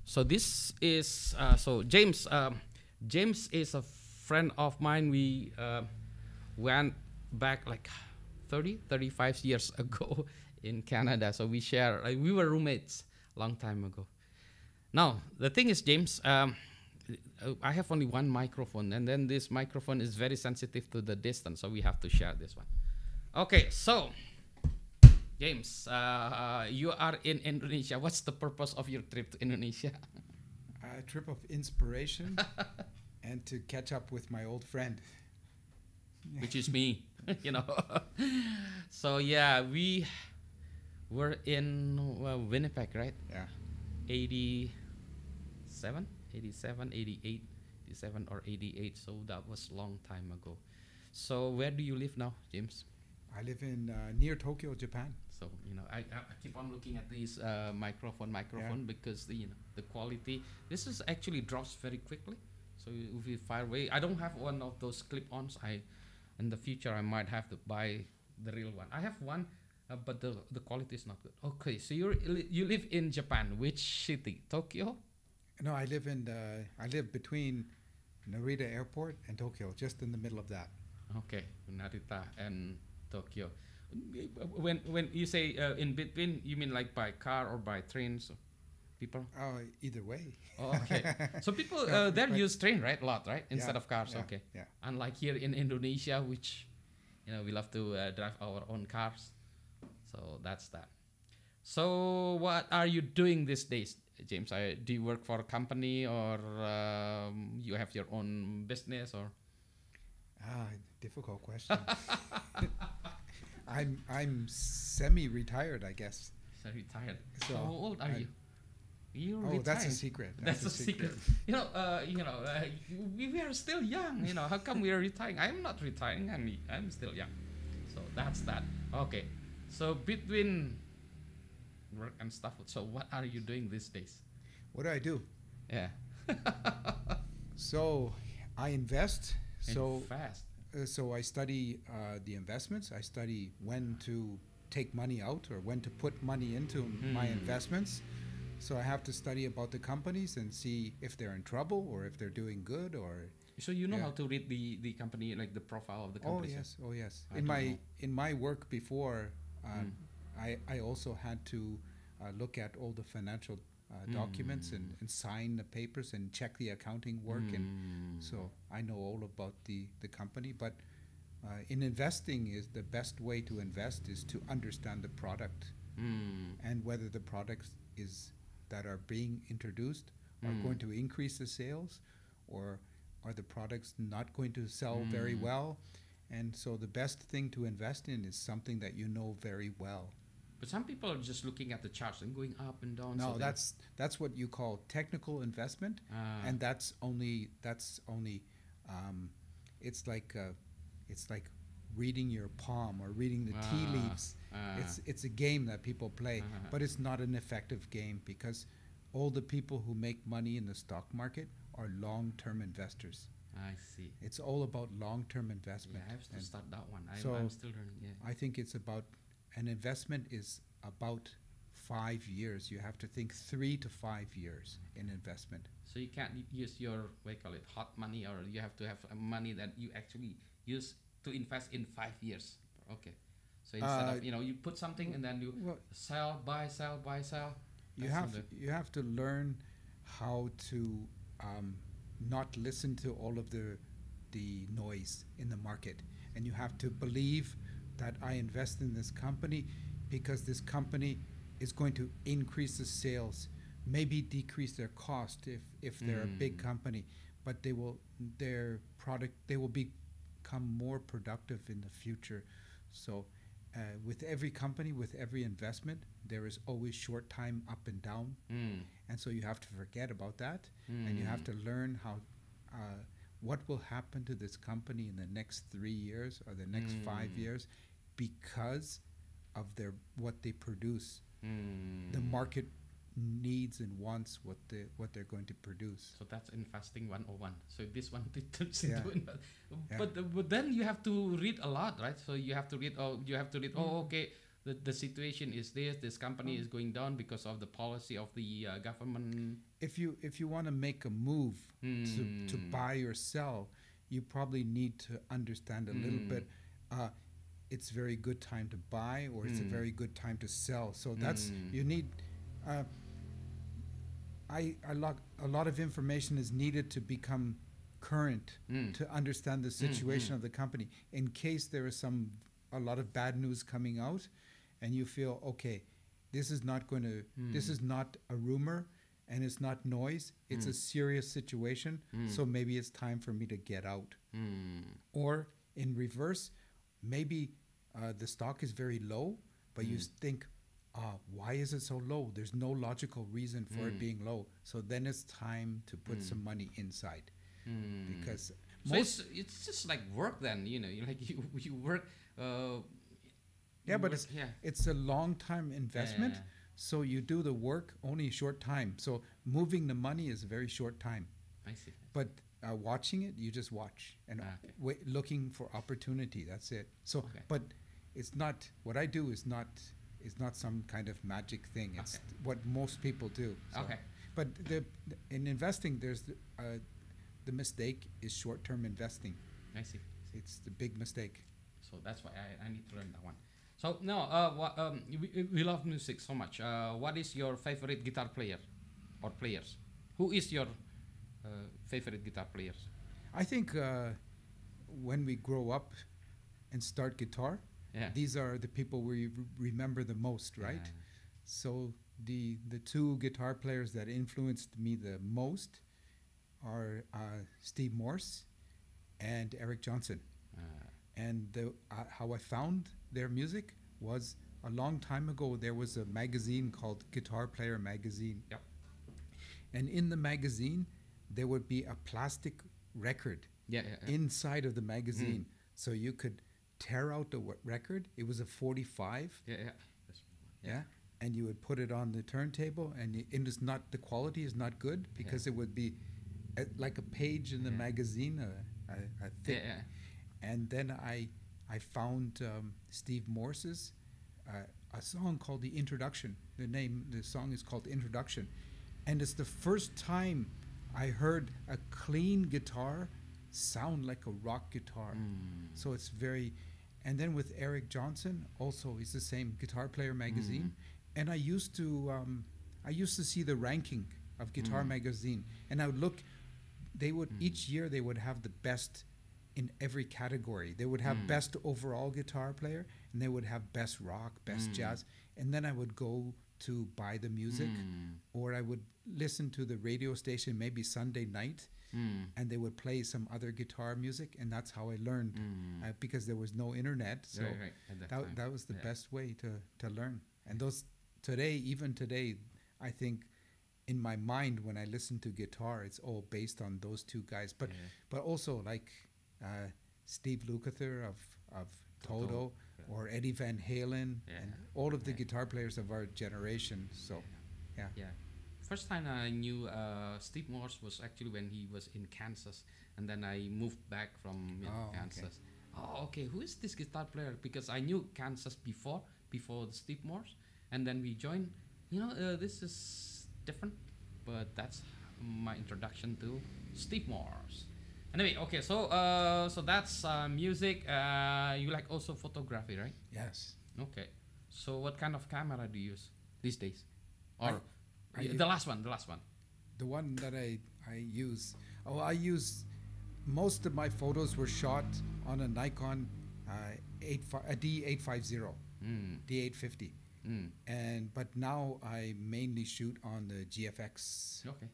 So this is so James. James is a friend of mine. We went back like 30, 35 years ago in Canada. So we share. Like, we were roommates long time ago. Now the thing is, James. I have only one microphone, and then this microphone is very sensitive to the distance, so we have to share this one. Okay, so James, you are in Indonesia. What's the purpose of your trip to Indonesia? A trip of inspiration and to catch up with my old friend. Which is me, you know. So yeah, we were in Winnipeg, right? Yeah. 87, 87, 88, 87 or 88. So that was long time ago. So where do you live now, James? I live in near Tokyo, Japan. So I keep on looking at this microphone because the quality. This is actually drops very quickly. So if you fire away, I don't have one of those clip-ons. In the future I might have to buy the real one. I have one, but the quality is not good. Okay, so you live in Japan. Which city? Tokyo? No, I live between Narita Airport and Tokyo, just in the middle of that. Okay, Narita and Tokyo. When you say in between, you mean like by car or by trains? People? Either way. Oh, okay. So people there use train, right? A lot, right? Instead of cars. Yeah, okay. yeah. Unlike here in Indonesia, which we love to drive our own cars. So that's that. So what are you doing these days, James? Do you work for a company, or you have your own business, or? Difficult question. I'm semi-retired, I guess. Retired. So how old are you? You're retired. That's a secret. That's a secret. We are still young. How come we are retiring? I'm not retiring. I'm still young. So that's that. Okay. So between work and stuff. So what are you doing these days? What do I do? Yeah. So I invest. Fast. So I study the investments. I study when to take money out or when to put money into my investments. So I have to study about the companies and see if they're in trouble or if they're doing good or. So you know how to read the company, like the profile of the company. Oh yes. In my work before, I also had to look at all the financial documents and sign the papers and check the accounting work, and so I know all about the company. But in investing, is the best way to invest is to understand the product and whether the products that are being introduced are going to increase the sales, or are the products not going to sell very well. And so the best thing to invest in is something that you know very well. But some people are just looking at the charts and going up and down. No, that's what you call technical investment, and that's only it's like reading your palm or reading the tea leaves. It's a game that people play, but it's not an effective game because all the people who make money in the stock market are long-term investors. I see. It's all about long-term investment. Yeah, I have to start that one. So I'm still learning. Yeah. I think it's about. An investment is about 5 years. You have to think 3 to 5 years in investment. So you can't use your, hot money, or you have to have money that you actually use to invest in 5 years. Okay. So instead of, you put something and then you sell, buy, sell, buy, sell. You have to learn how to not listen to all of the noise in the market, and you have to believe that I invest in this company because this company is going to increase the sales, maybe decrease their cost if they're a big company, but their product will become more productive in the future. So with every company, with every investment, there is always short time up and down, and so you have to forget about that, and you have to learn how what will happen to this company in the next 3 years or the next 5 years because of what they produce. The market needs and wants what they're going to produce. So that's investing 101. So this one turns Yeah. into Yeah. but then you have to read a lot, right? So you have to read. Okay. the situation is this company is going down because of the policy of the government. If you want to make a move to buy or sell, you probably need to understand a little bit. It's very good time to buy, or it's a very good time to sell. So that's you need. A lot of information is needed to become current to understand the situation of the company. In case there is a lot of bad news coming out, and you feel, okay, this is not a rumor, and it's not noise. It's a serious situation. So maybe it's time for me to get out. Or in reverse, maybe the stock is very low, but you think, why is it so low? There's no logical reason for it being low. So then it's time to put some money inside. Because so it's just like work then, you know, you work. But it's a long time investment. Yeah. So you do the work only a short time. So moving the money is a very short time. I see. But watching it, you just watch and looking for opportunity. That's it. So, but it's not what I do is not some kind of magic thing. It's what most people do. So. Okay. But in investing, there's the mistake is short-term investing. I see. It's the big mistake. So that's why I need to learn that one. So now, we love music so much. What is your favorite guitar player or players? Who is your favorite guitar players? I think when we grow up and start guitar, these are the people we remember the most, right? Yeah. So the two guitar players that influenced me the most are Steve Morse and Eric Johnson. And how I found their music was a long time ago. There was a magazine called Guitar Player Magazine. Yep. And in the magazine, there would be a plastic record inside of the magazine. So you could tear out the record. It was a 45. Yeah. And you would put it on the turntable, and it is not, the quality is not good because it would be like a page in the magazine, a thick. And then I found Steve Morse's a song called The Introduction. The song is called Introduction. And it's the first time I heard a clean guitar sound like a rock guitar. So it's very, and then with Eric Johnson, also it's the same, Guitar Player Magazine. And I used to see the ranking of Guitar Magazine, and I would look, each year they would have the best in every category. They would have best overall guitar player, and they would have best rock, best jazz. And then I would go to buy the music, or I would listen to the radio station maybe Sunday night, and they would play some other guitar music, and that's how I learned, because there was no internet. So that was the best way to learn. And even today, I think in my mind when I listen to guitar, it's all based on those two guys. But also like Steve Lukather of Toto, or Eddie Van Halen, and all of the guitar players of our generation. So, First time I knew Steve Morse was actually when he was in Kansas, and then I moved back from Kansas. Who is this guitar player? Because I knew Kansas before Steve Morse, and then we joined. This is different, but that's my introduction to Steve Morse. Anyway, so that's music. You like also photography, right? Yes. Okay. So what kind of camera do you use these days? Or the last one. The one that I use. I use, most of my photos were shot on a Nikon D850, D850. But now I mainly shoot on the GFX. Okay.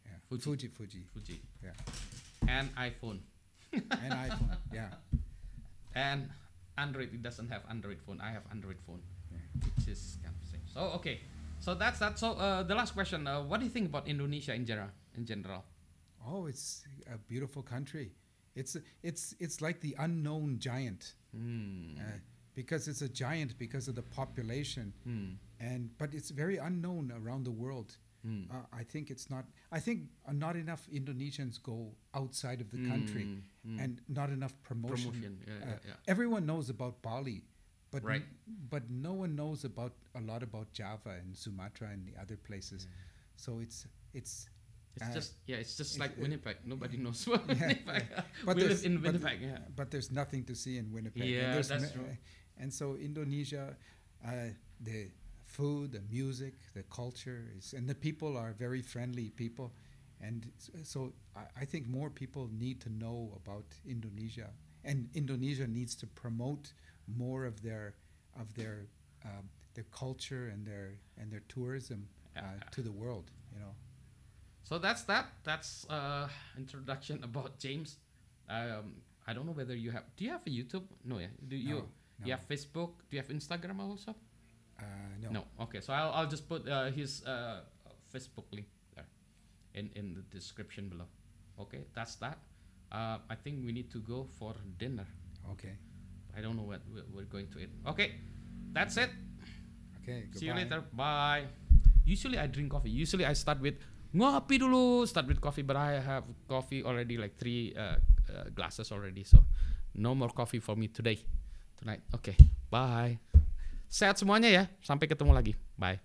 Yeah. Fuji. Yeah. And iPhone. And Android, it doesn't have Android phone. I have Android phone, which is kind of same. So okay, so that's that. So the last question: what do you think about Indonesia in general? Oh, it's a beautiful country. It's like the unknown giant, because it's a giant because of the population, but it's very unknown around the world. I think not enough Indonesians go outside of the country, and not enough promotion. Yeah. Everyone knows about Bali, but Right. but no one knows about a lot about Java and Sumatra and the other places. So it's It's uh, it's just it- like it- Winnipeg. Nobody knows about yeah, Winnipeg. But We live there's- in but- Winnipeg. Yeah. but there's nothing to see in Winnipeg. Yeah, and there's that's true. And so Indonesia, the food, the music, the culture is, and the people are very friendly people, and so I think more people need to know about Indonesia, and Indonesia needs to promote more of their culture and their tourism to the world. You know. So that's that. That's introduction about James. I don't know whether you have. Do you have a YouTube? No, yeah. Do you? No, You have Facebook? Do you have Instagram also? No. No. Okay, so I'll just put his Facebook link there in the description below. Okay, that's that. I think we need to go for dinner. Okay. I don't know what we're going to eat. Okay, that's it. Okay. Goodbye. See you later. Bye. Usually I drink coffee. Usually I start with ngopi dulu. Start with coffee, but I have coffee already, like 3 glasses already. So no more coffee for me tonight. Okay. Bye. Sehat semuanya ya. Sampai ketemu lagi. Bye.